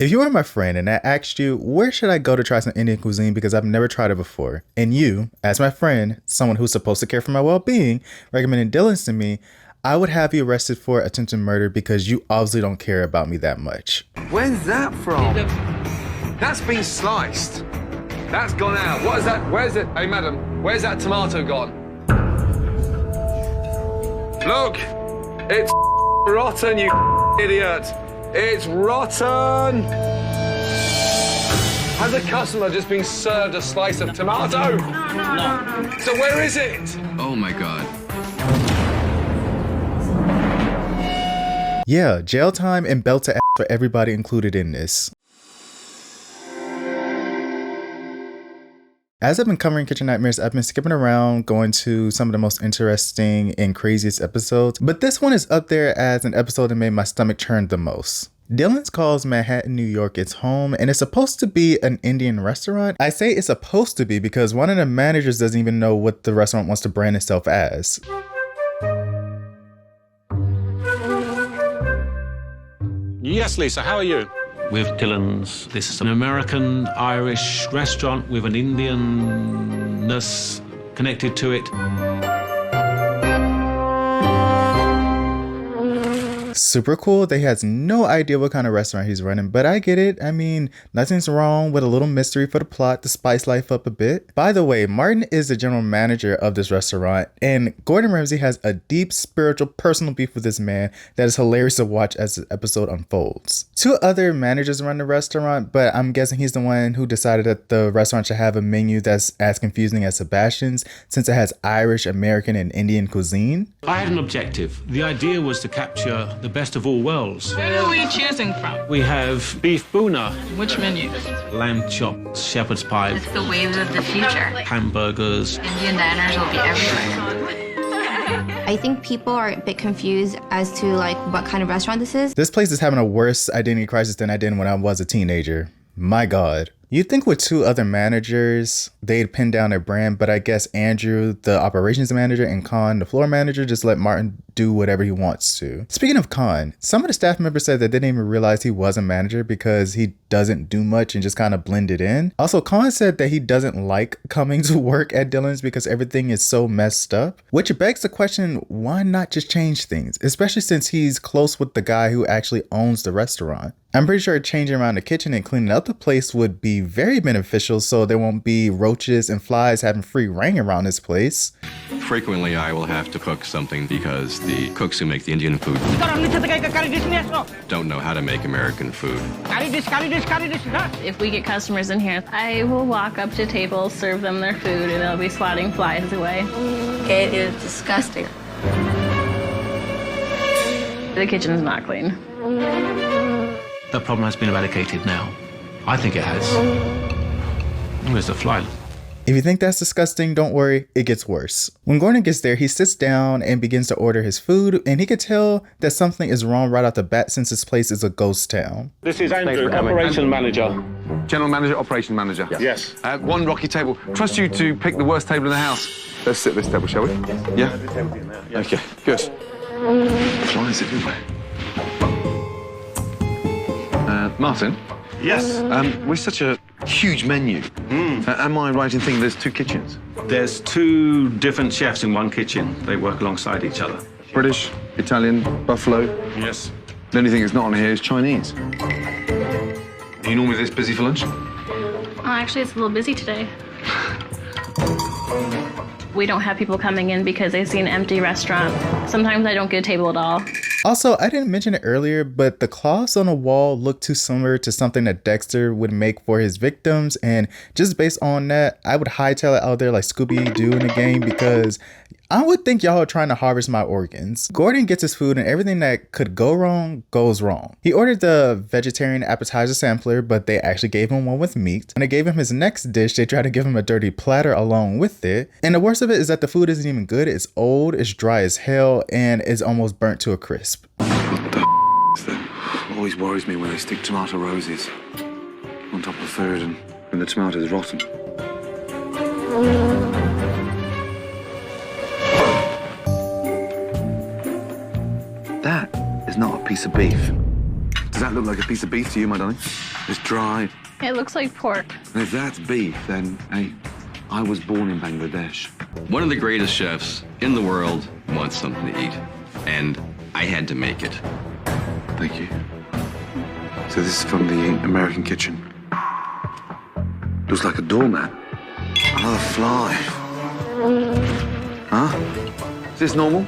If you were my friend and I asked you, where should I go to try some Indian cuisine because I've never tried it before, and you, as my friend, someone who's supposed to care for my well-being, recommended Dillon's to me, I would have you arrested for attempted murder because you obviously don't care about me that much. Where's that from? That's been sliced. That's gone out. What is that? Where's it? Hey, madam, where's that tomato gone? Look, it's rotten, you idiot. It's rotten. Has a customer just been served a slice of tomato? No. So where is it? Oh my God. Yeah, jail time and belt to ass for everybody included in this. As I've been covering Kitchen Nightmares, I've been skipping around, going to some of the most interesting and craziest episodes, but this one is up there as an episode that made my stomach churn the most. Dillon's calls Manhattan, New York its home, and it's supposed to be an Indian restaurant. I say it's supposed to be because one of the managers doesn't even know what the restaurant wants to brand itself as. Yes, Lisa, how are you? With Dillon's. This is an American-Irish restaurant with an Indianness connected to it. Super cool. They has no idea what kind of restaurant he's running, but I get it. I mean, nothing's wrong with a little mystery for the plot to spice life up a bit. By the way, Martin is the general manager of this restaurant, and Gordon Ramsay has a deep spiritual personal beef with this man that is hilarious to watch as the episode unfolds. Two other managers run the restaurant, but I'm guessing he's the one who decided that the restaurant should have a menu that's as confusing as Sebastian's, since it has Irish, American, and Indian cuisine. I had an objective. The idea was to capture the best of all worlds. Where are we choosing from? We have beef boona, Which menu? lamb chops, shepherd's pie, It's the waves of the future. hamburgers. Indian diners will be everywhere. I think people are a bit confused as to like what kind of restaurant this is. This place is having a worse identity crisis than I did when I was a teenager. My God. You'd think with two other managers, they'd pin down their brand, but I guess Andrew, the operations manager, and Khan, the floor manager, just let Martin do whatever he wants to. Speaking of Khan, some of the staff members said that they didn't even realize he was a manager because he doesn't do much and just kind of blended in. Also, Khan said that he doesn't like coming to work at Dillon's because everything is so messed up, which begs the question, why not just change things? Especially since he's close with the guy who actually owns the restaurant. I'm pretty sure changing around the kitchen and cleaning up the place would be very beneficial so there won't be roaches and flies having free reign around this place. Frequently, I will have to cook something because the cooks who make the Indian food don't know how to make American food. If we get customers in here, I will walk up to tables, serve them their food, and they'll be swatting flies away. It is disgusting. The kitchen's not clean. The problem has been eradicated now. I think it has. Where's the fly? If you think that's disgusting, don't worry, it gets worse. When Gordon gets there, he sits down and begins to order his food, and he could tell that something is wrong right off the bat since this place is a ghost town. This is Andrew, operation manager. General manager, operation manager. Yes. One rocky table. Trust you to pick the worst table in the house. Let's sit at this table, shall we? Yeah? Okay, good. Flies everywhere. Martin? Yes. With such a huge menu, am I right in thinking there's two kitchens? There's two different chefs in one kitchen. They work alongside each other. British, Italian, buffalo. Yes. The only thing that's not on here is Chinese. Are you normally this busy for lunch? Oh, actually, it's a little busy today. We don't have people coming in because they see an empty restaurant. Sometimes I don't get a table at all. Also, I didn't mention it earlier, but the cloths on the wall look too similar to something that Dexter would make for his victims, and just based on that, I would hightail it out there like Scooby-Doo in the game because I would think y'all are trying to harvest my organs. Gordon gets his food and everything that could go wrong goes wrong. He ordered the vegetarian appetizer sampler, but they actually gave him one with meat. When they gave him his next dish, they tried to give him a dirty platter along with it. And the worst of it is that the food isn't even good. It's old, it's dry as hell, and it's almost burnt to a crisp. What the is that? Always worries me when they stick tomato roses on top of food and when the tomato's rotten. That is not a piece of beef. Does that look like a piece of beef to you, my darling? It's dry. It looks like pork. And if that's beef, then, hey, I was born in Bangladesh. One of the greatest chefs in the world wants something to eat, and I had to make it. Thank you. So this is from the American kitchen. Looks like a doormat. Another fly. Huh? Is this normal?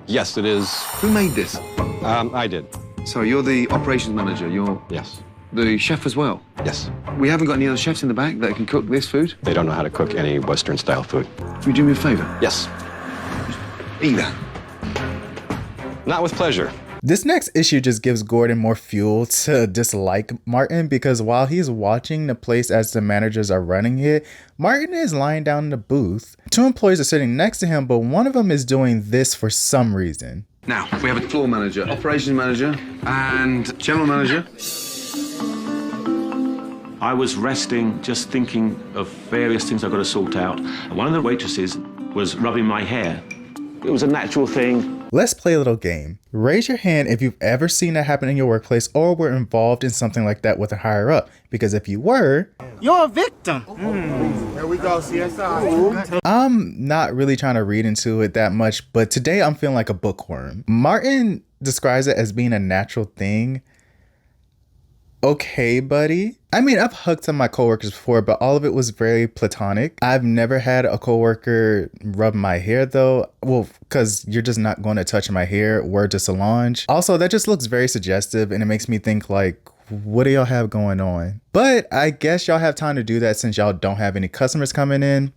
Yes, it is. Who made this? I did. So you're the operations manager. You're Yes. the chef as well. Yes. We haven't got any other chefs in the back that can cook this food. They don't know how to cook any Western-style food. Will you do me a favor? Yes. Eat that. Not with pleasure. This next issue just gives Gordon more fuel to dislike Martin because while he's watching the place as the managers are running it, Martin is lying down in the booth. Two employees are sitting next to him, but one of them is doing this for some reason. Now, we have a floor manager, operations manager, and general manager. I was resting, just thinking of various things I've got to sort out. And one of the waitresses was rubbing my hair. It was a natural thing. Let's play a little game. Raise your hand if you've ever seen that happen in your workplace or were involved in something like that with a higher up. Because if you were, you're a victim. There we go, CSI. I'm not really trying to read into it that much, but today I'm feeling like a bookworm. Martin describes it as being a natural thing. Okay, buddy. I mean, I've hugged some of my coworkers before, but all of it was very platonic. I've never had a coworker rub my hair though. Well, because you're just not going to touch my hair. Word to Solange. Also, that just looks very suggestive and it makes me think like, what do y'all have going on? But I guess y'all have time to do that since y'all don't have any customers coming in.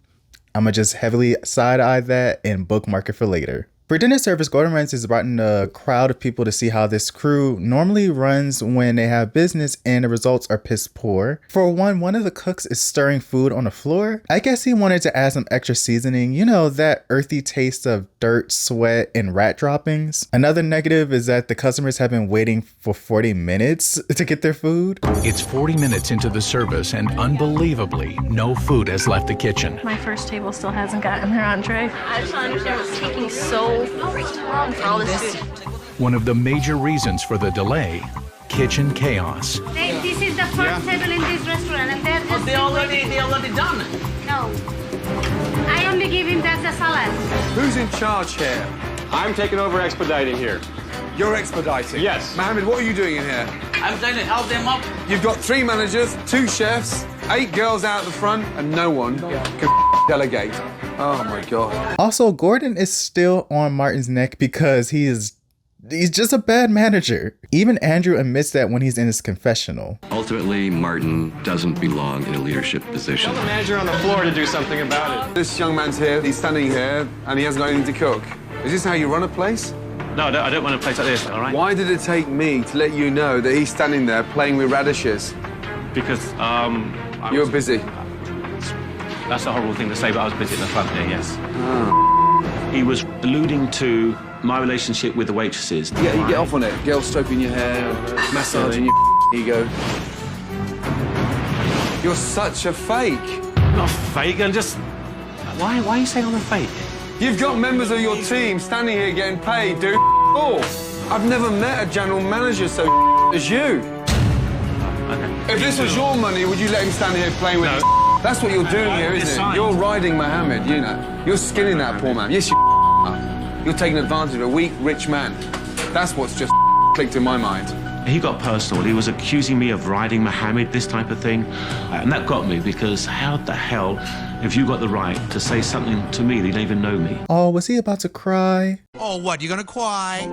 I'm gonna just heavily side-eye that and bookmark it for later. For dinner service, Gordon Ramsay has brought in a crowd of people to see how this crew normally runs when they have business and the results are piss poor. For one of the cooks is stirring food on the floor. I guess he wanted to add some extra seasoning, you know, that earthy taste of dirt, sweat, and rat droppings. Another negative is that the customers have been waiting for 40 minutes to get their food. It's 40 minutes into the service and unbelievably, no food has left the kitchen. My first table still hasn't gotten their entree. I just don't understand what's taking so long for all this food. One of the major reasons for the delay, kitchen chaos. This is the first table in this restaurant, and they're just they already done it. No. I only give him the salad. Who's in charge here? I'm taking over expediting here. You're expediting? Yes. Mohammed, what are you doing in here? I'm trying to help them up. You've got 3 managers, 2 chefs, 8 girls out the front, and no one can delegate. Oh my God. Also, Gordon is still on Martin's neck because he's just a bad manager. Even Andrew admits that when he's in his confessional. Ultimately, Martin doesn't belong in a leadership position. Tell the manager on the floor to do something about it. This young man's here, he's standing here, and he hasn't got anything to cook. Is this how you run a place? No, I don't want a place like this, all right? Why did it take me to let you know that he's standing there playing with radishes? Because, you were busy. That's a horrible thing to say, but I was busy at the front there, yes. Oh. He was alluding to my relationship with the waitresses. Yeah, you get off on it. Girls stroking your hair, massaging your ego. You're such a fake. Not fake, I'm just... Why are you saying I'm a fake? You've got members of your team standing here getting paid, dude. Oh, I've never met a general manager so as you. Okay. If this was your money, would you let him stand here playing with No. That's what you're doing here, isn't it? You're riding Mohammed, you know. You're skinning that poor man. Yes, you're taking advantage of a weak, rich man. That's what's just clicked in my mind. He got personal. He was accusing me of riding Mohammed, this type of thing. And that got me because how the hell have you got the right to say something to me that you don't even know me? Oh, was he about to cry? Oh, what, you gonna cry?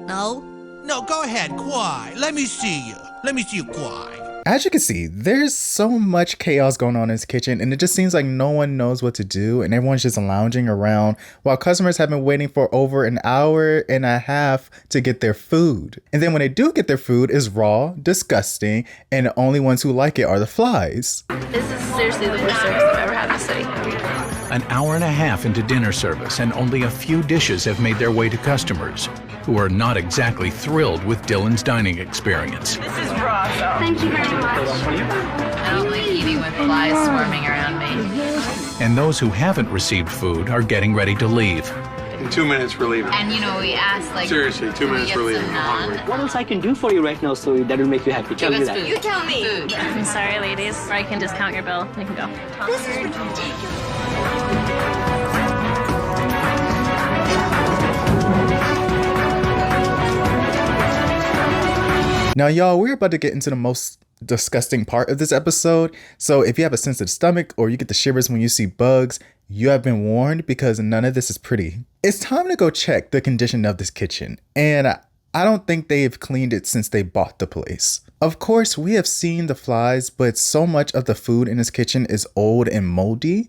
No. No, go ahead, cry. Let me see you. Let me see you cry. As you can see, there's so much chaos going on in this kitchen and it just seems like no one knows what to do and everyone's just lounging around while customers have been waiting for over an hour and a half to get their food. And then when they do get their food, it's raw, disgusting, and the only ones who like it are the flies. This is seriously the worst service I've ever had in the city. An hour and a half into dinner service and only a few dishes have made their way to customers who are not exactly thrilled with Dillon's dining experience. This is raw, so. Thank you very much. I don't like eating with flies swarming around me. And those who haven't received food are getting ready to leave. In 2 minutes, we're leaving. And we asked like. Seriously, 2 minutes, we're leaving. I'm hungry. What else I can do for you right now so that will make you happy? Tell me that. You tell me. Food. I'm sorry, ladies. Or I can discount your bill. You can go. This is ridiculous. Now, y'all, we're about to get into the most disgusting part of this episode. So if you have a sensitive stomach or you get the shivers when you see bugs, you have been warned because none of this is pretty. It's time to go check the condition of this kitchen. And I don't think they've cleaned it since they bought the place. Of course, we have seen the flies, but so much of the food in this kitchen is old and moldy.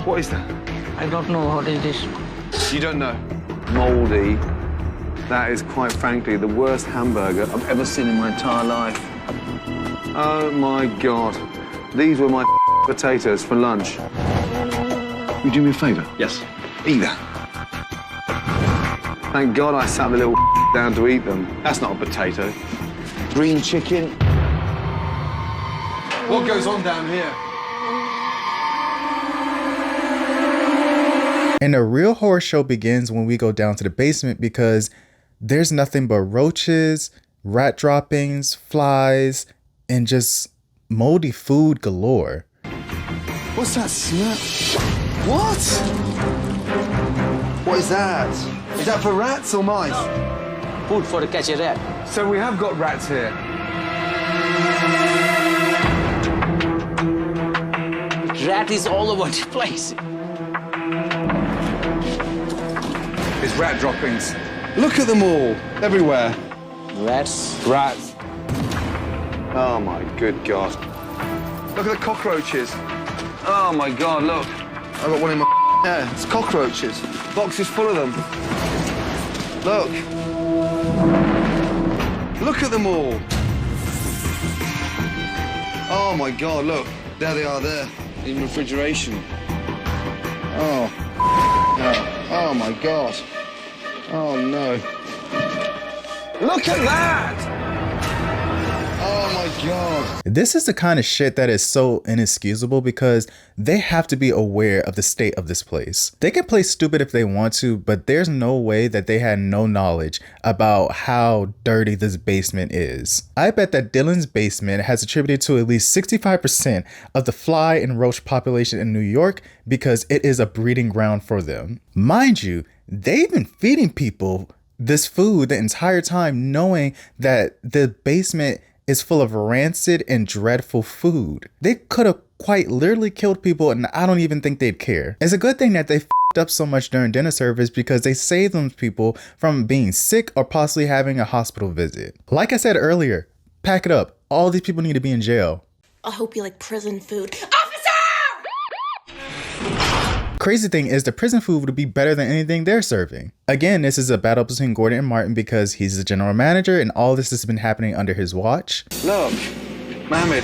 What is that? I don't know what is this. You don't know? Moldy. That is, quite frankly, the worst hamburger I've ever seen in my entire life. Oh my God. These were my potatoes for lunch. You do me a favour? Yes. Eat that. Thank God I sat the little down to eat them. That's not a potato. Green chicken. What goes on down here? And the real horror show begins when we go down to the basement because there's nothing but roaches, rat droppings, flies, and just moldy food galore. What's that smell? What? What is that? Is that for rats or mice? Food for catch a rat. So we have got rats here. Rat is all over the place. It's rat droppings. Look at them all, everywhere. Rats. Rats. Oh my good God. Look at the cockroaches. Oh my God, look. I got one in my hair. It's cockroaches. Boxes full of them. Look. Look at them all. Oh my God, look. There they are there. In refrigeration. Oh. No. Oh my God. Oh no. Look at that! Oh my God. This is the kind of shit that is so inexcusable because they have to be aware of the state of this place. They can play stupid if they want to, but there's no way that they had no knowledge about how dirty this basement is. I bet that Dillon's basement has attributed to at least 65% of the fly and roach population in New York because it is a breeding ground for them. Mind you, they've been feeding people this food the entire time knowing that the basement is full of rancid and dreadful food. They could have quite literally killed people and I don't even think they'd care. It's a good thing that they f***ed up so much during dinner service because they saved those people from being sick or possibly having a hospital visit. Like I said earlier, pack it up. All these people need to be in jail. I hope you like prison food. Crazy thing is the prison food would be better than anything they're serving. Again, this is a battle between Gordon and Martin because he's the general manager and all this has been happening under his watch. Look, Mohammed,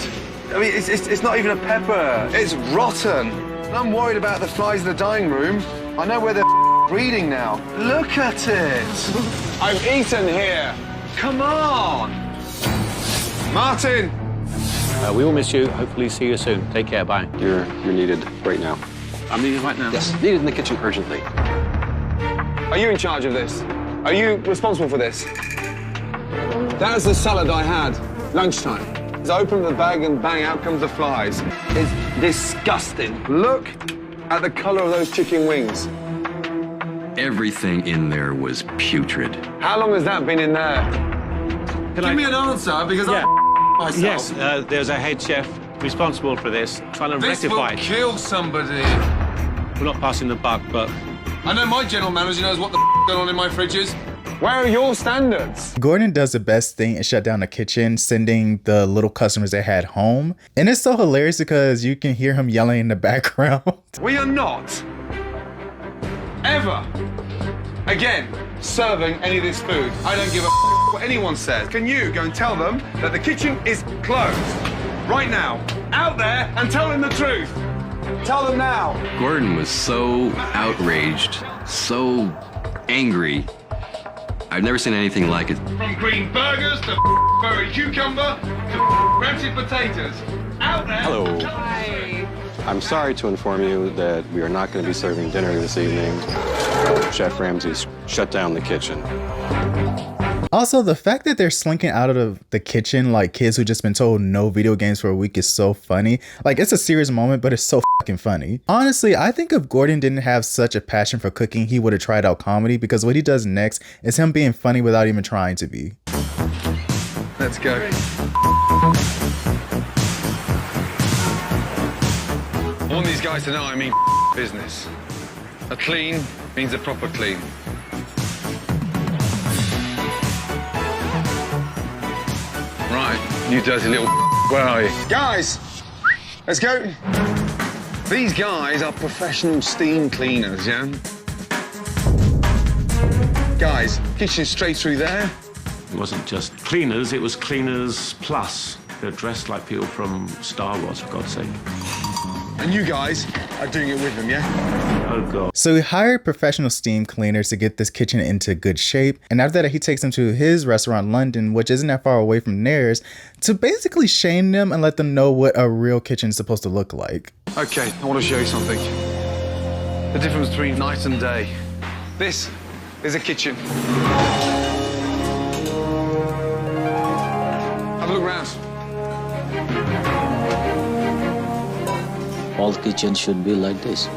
I mean, it's not even a pepper. It's rotten. I'm worried about the flies in the dining room. I know where they're breeding now. Look at it. I've eaten here. Come on. Martin. We will miss you. Hopefully see you soon. Take care. Bye. You're needed right now. I'm needed right now. Yes, needed in the kitchen urgently. Are you in charge of this? Are you responsible for this? That was the salad I had, lunchtime. I opened the bag and bang, out comes the flies. It's disgusting. Look at the color of those chicken wings. Everything in there was putrid. How long has that been in there? Give me an answer, because I'm myself. Yes, there's a head chef responsible for this, trying to rectify it. This will kill somebody. We're not passing the buck, but... I know my general manager knows what the going on in my fridges. Where are your standards? Gordon does the best thing and shut down the kitchen, sending the little customers they had home. And it's so hilarious because you can hear him yelling in the background. We are not, ever, again, serving any of this food. I don't give a what anyone says. Can you go and tell them that the kitchen is closed? Right now, out there, and tell them the truth. Tell them now. Gordon was so outraged, so angry. I've never seen anything like it. From green burgers to furry cucumber to rancid potatoes. Hello. Hi. I'm sorry to inform you that we are not going to be serving dinner this evening. Chef Ramsay's shut down the kitchen. Also, the fact that they're slinking out of the kitchen like kids who just been told no video games for a week is so funny. Like, it's a serious moment, but it's so fucking funny. Honestly, I think if Gordon didn't have such a passion for cooking, he would have tried out comedy, because what he does next is him being funny without even trying to be. Let's go. I want these guys to know I mean business. A clean means a proper clean. Right, you dirty little where are you? Guys, let's go. These guys are professional steam cleaners, yeah? Guys, kitchen straight through there. It wasn't just cleaners, it was cleaners plus. They're dressed like people from Star Wars, for God's sake. And you guys are doing it with them, yeah? Oh, God. So he hired professional steam cleaners to get this kitchen into good shape. And after that, he takes them to his restaurant, London, which isn't that far away from theirs, to basically shame them and let them know what a real kitchen is supposed to look like. Okay, I want to show you something. The difference between night and day. This is a kitchen. Have a look around. All kitchens should be like this.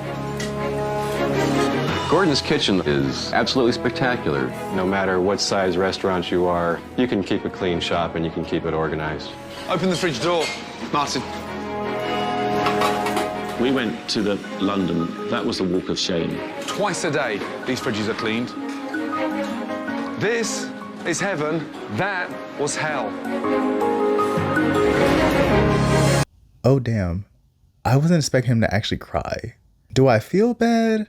Gordon's kitchen is absolutely spectacular. No matter what size restaurant you are, you can keep a clean shop and you can keep it organized. Open the fridge door, Martin. We went to the London. That was the walk of shame. Twice a day, these fridges are cleaned. This is heaven. That was hell. Oh, damn. I wasn't expecting him to actually cry. Do I feel bad?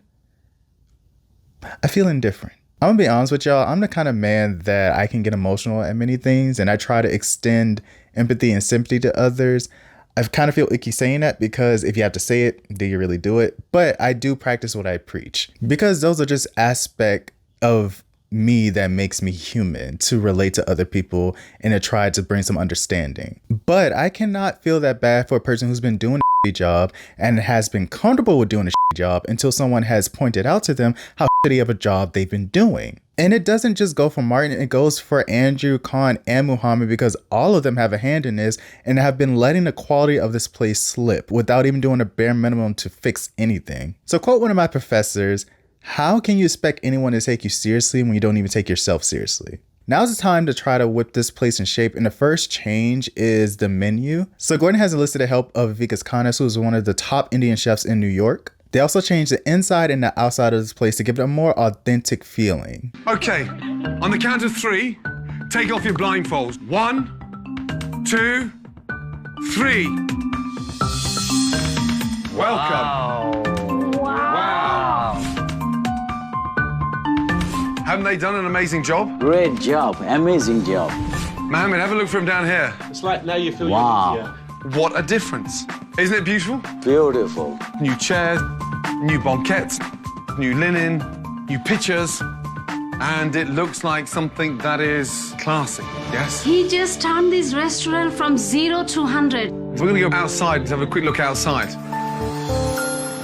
I feel indifferent. I'm gonna be honest with y'all. I'm the kind of man that I can get emotional at many things, and I try to extend empathy and sympathy to others. I kind of feel icky saying that, because if you have to say it, do you really do it? But I do practice what I preach, because those are just aspects of me that makes me human, to relate to other people and to try to bring some understanding. But I cannot feel that bad for a person who's been doing a job and has been comfortable with doing a job until someone has pointed out to them how shitty of a job they've been doing. And it doesn't just go for Martin, it goes for Andrew, Khan, and Muhammad, because all of them have a hand in this and have been letting the quality of this place slip without even doing a bare minimum to fix anything. So, quote one of my professors, "How can you expect anyone to take you seriously when you don't even take yourself seriously?" Now's the time to try to whip this place in shape, and the first change is the menu. So Gordon has enlisted the help of Vikas Khanna, who is one of the top Indian chefs in New York. They also changed the inside and the outside of this place to give it a more authentic feeling. Okay, on the count of 3, take off your blindfolds. 1, 2, 3. Welcome. Wow. Haven't they done an amazing job? Great job. Amazing job. Mohammed, have a look from down here. It's like now you feel Wow. What a difference. Isn't it beautiful? Beautiful. New chairs, new banquettes, new linen, new pictures, and it looks like something that is classy, yes? He just turned this restaurant from 0 to 100. We're gonna go outside to have a quick look outside.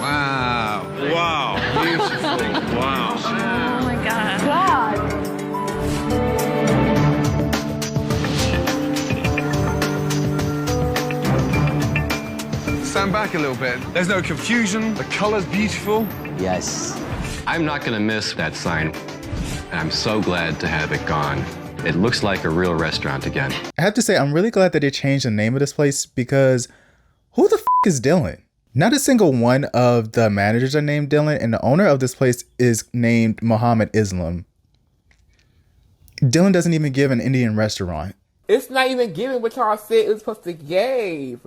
Wow. Wow. Beautiful. Wow. Oh my God. Stand back a little bit. There's no confusion. The color's beautiful. Yes. I'm not going to miss that sign, and I'm so glad to have it gone. It looks like a real restaurant again. I have to say, I'm really glad that they changed the name of this place, because who the is Dillon? Not a single one of the managers are named Dillon, and the owner of this place is named Muhammad Islam. Dillon doesn't even give an Indian restaurant. It's not even giving what y'all said it was supposed to give.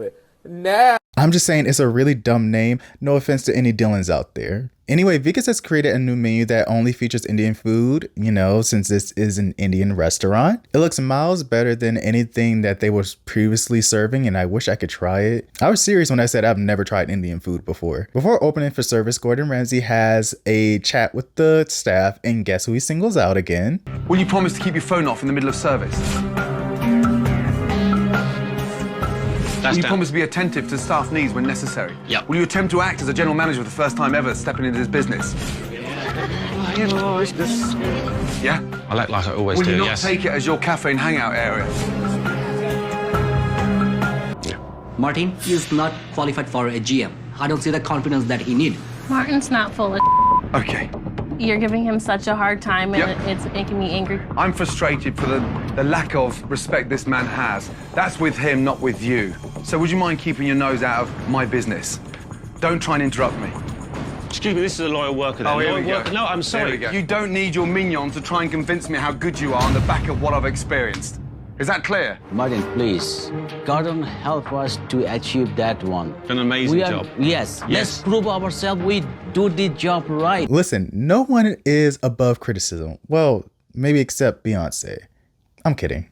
No. I'm just saying it's a really dumb name. No offense to any Dillons out there. Anyway, Vikas has created a new menu that only features Indian food, you know, since this is an Indian restaurant. It looks miles better than anything that they were previously serving, and I wish I could try it. I was serious when I said I've never tried Indian food before. Before opening for service, Gordon Ramsay has a chat with the staff, and guess who he singles out again? Will you promise to keep your phone off in the middle of service? Will you down. promise to be attentive to staff needs when necessary? Yep. Will you attempt to act as a general manager for the first time ever stepping into this business? You know, it's just... Yeah? I like I always Will do, you not yes. take it as your cafe and hangout area? Martin is not qualified for a GM. I don't see the confidence that he needs. Martin's not full of Okay. You're giving him such a hard time, and it's making me angry. I'm frustrated for the lack of respect this man has. That's with him, not with you. So would you mind keeping your nose out of my business? Don't try and interrupt me. Excuse me, this is a loyal worker then. Oh, here Loyal we go. worker? No, I'm sorry. There we go. You don't need your mignon to try and convince me how good you are on the back of what I've experienced. Is that clear? Martin, please. Gordon, help us to achieve that one. An amazing job. Yes. Let's prove ourselves we do the job right. Listen, no one is above criticism. Well, maybe except Beyonce. I'm kidding.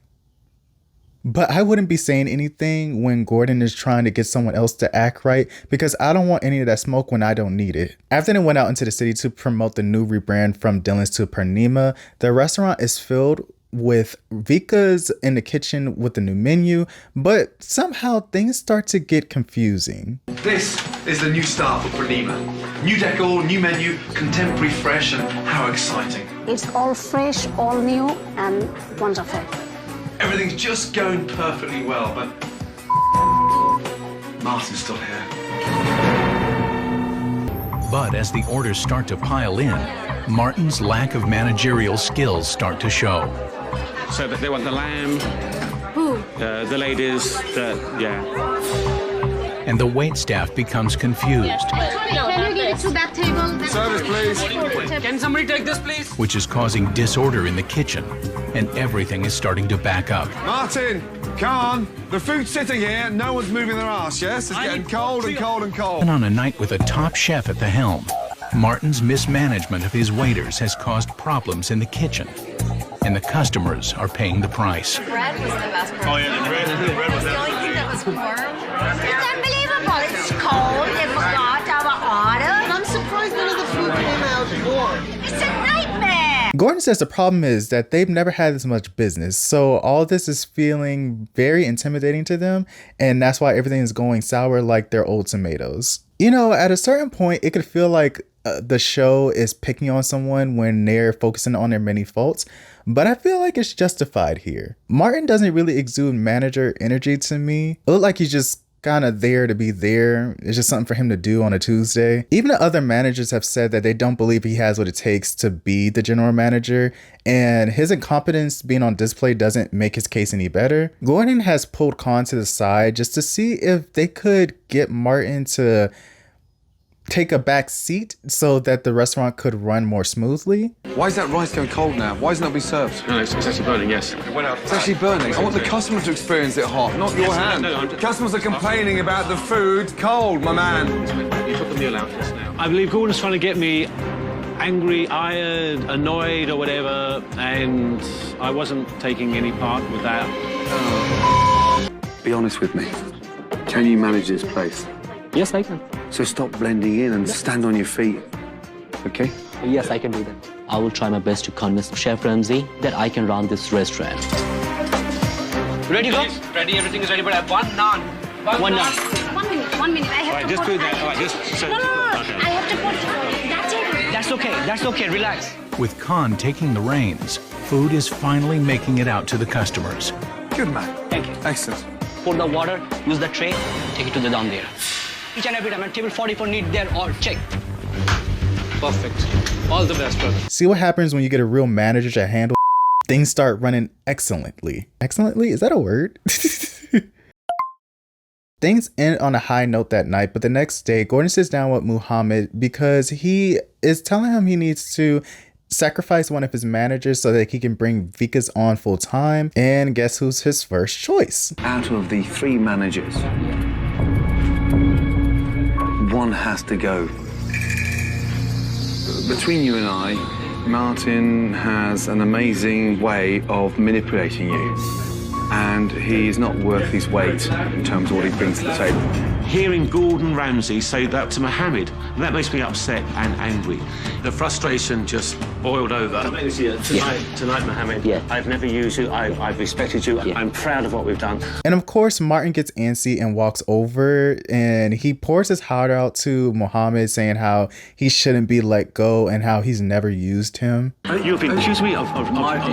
But I wouldn't be saying anything when Gordon is trying to get someone else to act right because I don't want any of that smoke when I don't need it. After they went out into the city to promote the new rebrand from Dillon's to Pernima, the restaurant is filled with Vika's in the kitchen with the new menu, but somehow things start to get confusing. This is the new start for Pernima. New decor, new menu, contemporary, fresh, and how exciting. It's all fresh, all new, and wonderful. Everything's just going perfectly well, but Martin's still here. But as the orders start to pile in, Martin's lack of managerial skills start to show. So that they want the lamb, Who? the ladies, yeah. And the waitstaff becomes confused, Can you give it to that table? Service, please. Can somebody take this, please? which is causing disorder in the kitchen, and everything is starting to back up. Martin, Khan, the food's sitting here, no one's moving their ass, yes? It's getting cold and cold and cold. And on a night with a top chef at the helm, Martin's mismanagement of his waiters has caused problems in the kitchen, and the customers are paying the price. Bread was the best part. Oh, yeah, the bread was the only thing that was warm. It's unbelievable. It's cold. They forgot our order. And I'm surprised none of the food came out warm. It's a nightmare. Gordon says the problem is that they've never had this much business, so all this is feeling very intimidating to them, and that's why everything is going sour like their old tomatoes. You know, at a certain point, it could feel like the show is picking on someone when they're focusing on their many faults, but I feel like it's justified here. Martin doesn't really exude manager energy to me. It looked like he's just kind of there to be there. It's just something for him to do on a Tuesday. Even the other managers have said that they don't believe he has what it takes to be the general manager, and his incompetence being on display doesn't make his case any better. Gordon has pulled Khan to the side just to see if they could get Martin to take a back seat so that the restaurant could run more smoothly. Why is that rice going cold now? Why isn't it being served? No, it's actually burning, yes. It's actually burning. I want the customer to experience it hot, not your hand. Customers are complaining about the food cold, my man. You put the meal out just now. I believe Gordon's trying to get me angry, iron, annoyed or whatever, and I wasn't taking any part with that. Be honest with me. Can you manage this place? Yes, I can. So stop blending in and stand on your feet, okay? Yes, I can do that. I will try my best to convince Chef Ramsay that I can run this restaurant. Ready, folks? Ready, everything is ready, but I have one naan. One naan. 1 minute. I have to Just put... do that. All right, just... So, No. I have to put... That's it. That's okay, relax. With Khan taking the reins, food is finally making it out to the customers. Good man. Thank you. Excellent. Pour the water, use the tray, take it to the down there. Each and every time, and table 44 need there or check. Perfect. All the best, brother. See what happens when you get a real manager to handle things start running excellently. Excellently? Is that a word? Things end on a high note that night, but the next day, Gordon sits down with Muhammad because he is telling him he needs to sacrifice one of his managers so that he can bring Vika's on full time. And guess who's his first choice? Out of the 3 managers, one has to go. Between you and I, Martin has an amazing way of manipulating you. and he's not worth his weight in terms of what he brings to the table. Hearing Gordon Ramsay say that to Mohammed, that makes me upset and angry. The frustration just boiled over. Tonight, Mohammed, I've never used you. I've respected you. I'm proud of what we've done. And of course, Martin gets antsy and walks over, and he pours his heart out to Mohammed, saying how he shouldn't be let go and how he's never used him. You've accused me of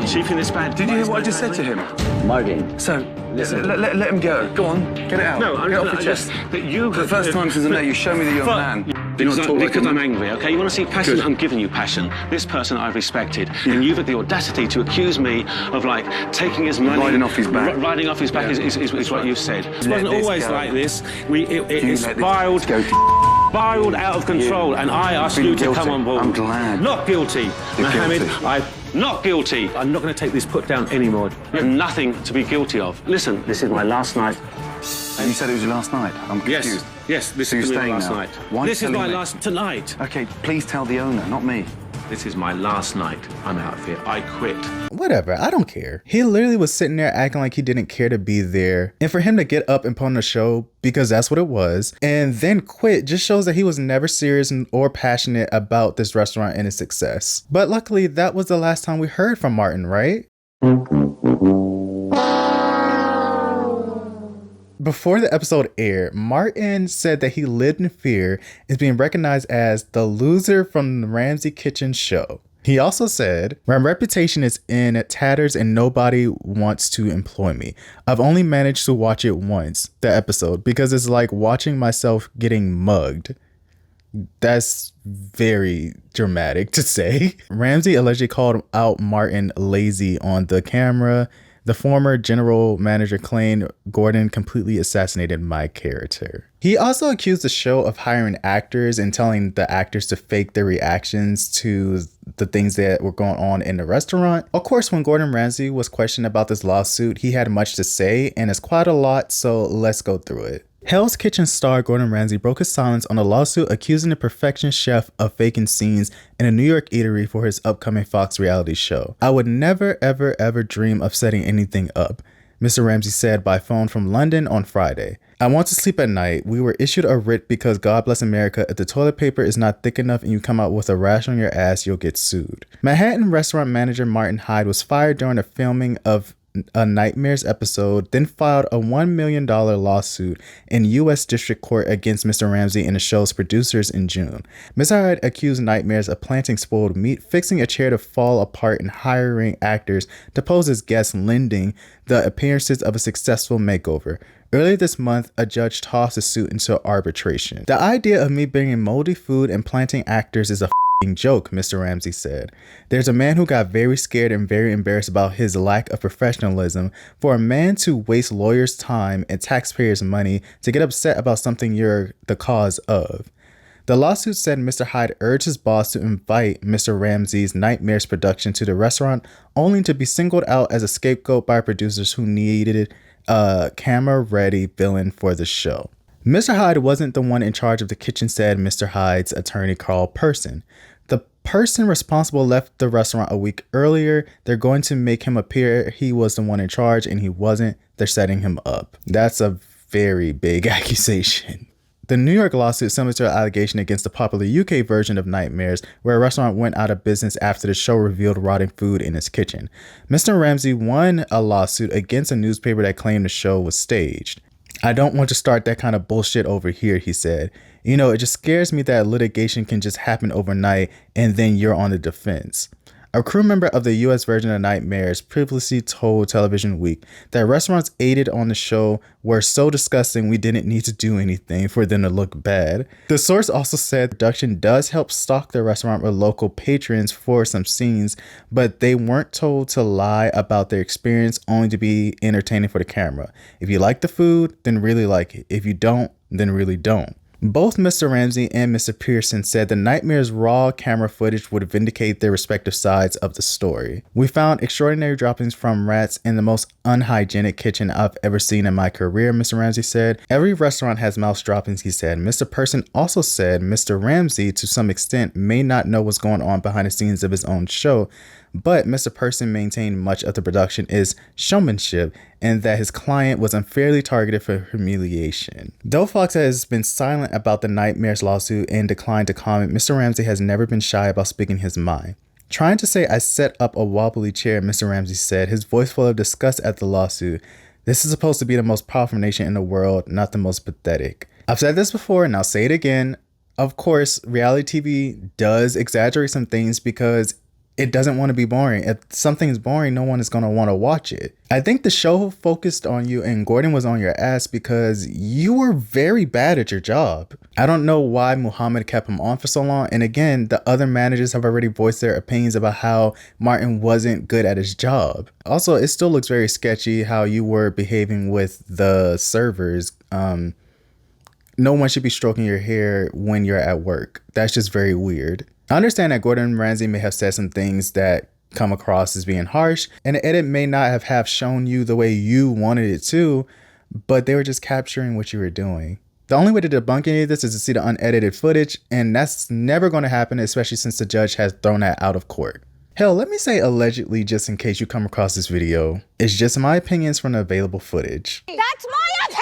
achieving this bad. Did you hear what I just said to him? Martin. So, let him go. Go on, get it out. No, get off your chest. But you, for the first time since I met you, show me that you're a man. Because I'm angry, okay? You want to see passion? Good. I'm giving you passion. This person I've respected, and you've had the audacity to accuse me of, like, taking his money... Riding off his back. Riding off his back is what you've said. It wasn't always like this. It spiraled out of control, and I asked you to come on board. I'm glad. Not guilty, Mohammed. Guilty. Not guilty. I'm not going to take this put down anymore. You have nothing to be guilty of. Listen, this is my last night. And you said it was your last night? I'm confused. Yes, this is my last night. Why this is my last tonight. Okay, please tell the owner, not me. This is my last night. I'm out of here. I quit. Whatever, I don't care. He literally was sitting there acting like he didn't care to be there. And for him to get up and put on the show, because that's what it was, and then quit just shows that he was never serious or passionate about this restaurant and its success. But luckily, that was the last time we heard from Martin, right? Before the episode aired, Martin said that he lived in fear is being recognized as the loser from the Ramsay Kitchen show. He also said, "My reputation is in tatters and nobody wants to employ me. I've only managed to watch it once, the episode, because it's like watching myself getting mugged." That's very dramatic to say. Ramsay allegedly called out Martin lazy on the camera. The former general manager claimed Gordon completely assassinated my character. He also accused the show of hiring actors and telling the actors to fake their reactions to the things that were going on in the restaurant. Of course, when Gordon Ramsay was questioned about this lawsuit, he had much to say, and it's quite a lot, so let's go through it. Hell's Kitchen star Gordon Ramsay broke his silence on a lawsuit accusing the Perfection chef of faking scenes in a New York eatery for his upcoming Fox reality show. "I would never, ever, ever dream of setting anything up," Mr. Ramsay said by phone from London on Friday. "I want to sleep at night. We were issued a writ because God bless America, if the toilet paper is not thick enough and you come out with a rash on your ass, you'll get sued." Manhattan restaurant manager Martin Hyde was fired during the filming of a Nightmares episode, then filed a $1 million lawsuit in U.S. District Court against Mr. Ramsay and the show's producers in June. Mr. Hyde accused Nightmares of planting spoiled meat, fixing a chair to fall apart, and hiring actors to pose as guests, lending the appearances of a successful makeover. Earlier this month, a judge tossed the suit into arbitration. "The idea of me bringing moldy food and planting actors is a joke," Mr. Ramsay said. "There's a man who got very scared and very embarrassed about his lack of professionalism. For a man to waste lawyers' time and taxpayers' money to get upset about something you're the cause of." The lawsuit said Mr. Hyde urged his boss to invite Mr. Ramsay's Nightmares production to the restaurant, only to be singled out as a scapegoat by producers who needed a camera-ready villain for the show. Mr. Hyde wasn't the one in charge of the kitchen, said Mr. Hyde's attorney Carl Person. "The person responsible left the restaurant a week earlier. They're going to make him appear he was the one in charge and he wasn't. They're setting him up." That's a very big accusation. The New York lawsuit similar to an allegation against the popular UK version of Nightmares, where a restaurant went out of business after the show revealed rotting food in its kitchen. Mr. Ramsay won a lawsuit against a newspaper that claimed the show was staged. "I don't want to start that kind of bullshit over here," he said. "You know, it just scares me that litigation can just happen overnight and then you're on the defense." A crew member of the US version of Nightmares previously told Television Week that restaurants aided on the show were so disgusting we didn't need to do anything for them to look bad. The source also said production does help stock the restaurant with local patrons for some scenes, but they weren't told to lie about their experience, only to be entertaining for the camera. If you like the food, then really like it. If you don't, then really don't. Both Mr. Ramsay and Mr. Pearson said the Nightmares' raw camera footage would vindicate their respective sides of the story. "We found extraordinary droppings from rats in the most unhygienic kitchen I've ever seen in my career," Mr. Ramsay said. "Every restaurant has mouse droppings," he said. Mr. Pearson also said Mr. Ramsay, to some extent, may not know what's going on behind the scenes of his own show, but Mr. Person maintained much of the production is showmanship and that his client was unfairly targeted for humiliation. Though Fox has been silent about the Nightmares lawsuit and declined to comment, Mr. Ramsay has never been shy about speaking his mind. Trying to say I set up a wobbly chair, Mr. Ramsay said, his voice full of disgust at the lawsuit. This is supposed to be the most powerful nation in the world, not the most pathetic. I've said this before and I'll say it again. Of course, reality TV does exaggerate some things because it doesn't want to be boring. If something is boring, no one is going to want to watch it. I think the show focused on you and Gordon was on your ass because you were very bad at your job. I don't know why Muhammad kept him on for so long. And again, the other managers have already voiced their opinions about how Martin wasn't good at his job. Also, it still looks very sketchy how you were behaving with the servers. No one should be stroking your hair when you're at work. That's just very weird. I understand that Gordon Ramsay may have said some things that come across as being harsh, and the edit may not have shown you the way you wanted it to, but they were just capturing what you were doing. The only way to debunk any of this is to see the unedited footage, and that's never going to happen, especially since the judge has thrown that out of court. Hell, let me say allegedly just in case you come across this video. It's just my opinions from the available footage. That's my opinion!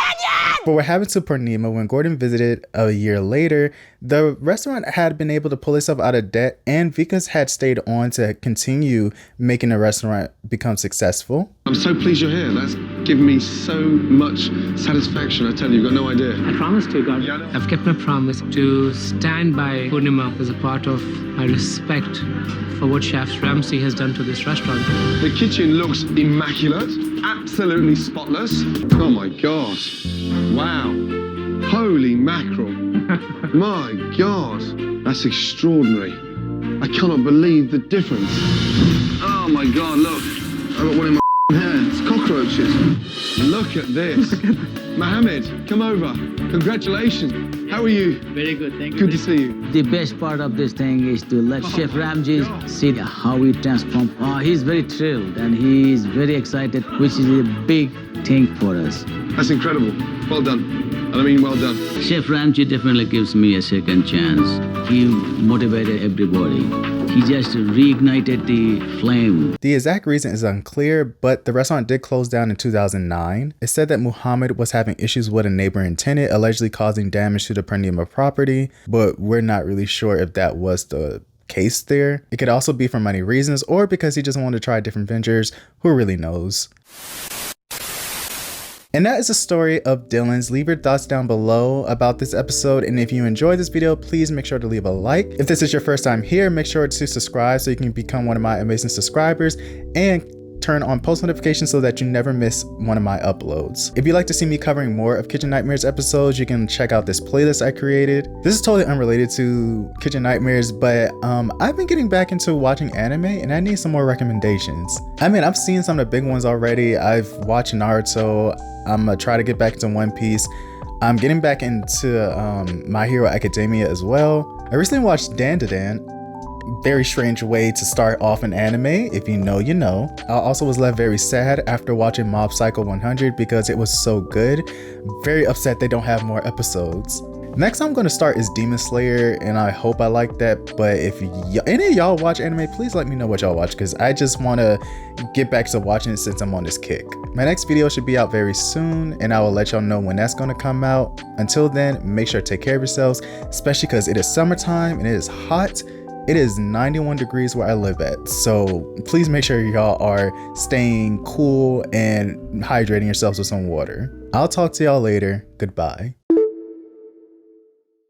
But what happened to Purnima when Gordon visited a year later, the restaurant had been able to pull itself out of debt and Vikas had stayed on to continue making the restaurant become successful. I'm so pleased you're here. That's given me so much satisfaction. I tell you, you've got no idea. I promised you, God. I've kept my promise to stand by Purnima as a part of my respect for what Chef Ramsay has done to this restaurant. The kitchen looks immaculate, absolutely spotless. Oh my God. Wow. Holy mackerel. My God. That's extraordinary. I cannot believe the difference. Oh my God, look. I've got one in my hair. It's cockroaches. Look at this. Mohammed, come over. Congratulations. How are you? Very good, thank you. Good to see you. The best part of this thing is to let Chef Ramsay see how he transformed. He's very thrilled and he's very excited, which is a big thing for us. That's incredible. Well done. And I mean well done. Chef Ramsay definitely gives me a second chance. He motivated everybody. He just reignited the flame. The exact reason is unclear, but the restaurant did close down in 2009. It said that Muhammad was having issues with a neighboring tenant, allegedly causing damage to the Purnima property, but we're not really sure if that was the case there. It could also be for money reasons or because he just wanted to try different ventures. Who really knows? And that is the story of Dillon's. Leave your thoughts down below about this episode. And if you enjoyed this video, please make sure to leave a like. If this is your first time here, make sure to subscribe so you can become one of my amazing subscribers and turn on post notifications so that you never miss one of my uploads. If you'd like to see me covering more of Kitchen Nightmares episodes, you can check out this playlist I created. This is totally unrelated to Kitchen Nightmares, but I've been getting back into watching anime and I need some more recommendations. I mean, I've seen some of the big ones already. I've watched Naruto. I'm gonna try to get back into One Piece. I'm getting back into My Hero Academia as well. I recently watched Dandadan. Very strange way to start off an anime. If you know, you know. I also was left very sad after watching Mob Psycho 100 because it was so good. Very upset they don't have more episodes. Next I'm going to start is Demon Slayer and I hope I like that. But if any of y'all watch anime, please let me know what y'all watch because I just want to get back to watching it since I'm on this kick. My next video should be out very soon and I will let y'all know when that's going to come out. Until then, make sure to take care of yourselves, especially because it is summertime and it is hot. It is 91 degrees where I live at, so please make sure y'all are staying cool and hydrating yourselves with some water. I'll talk to y'all later. Goodbye.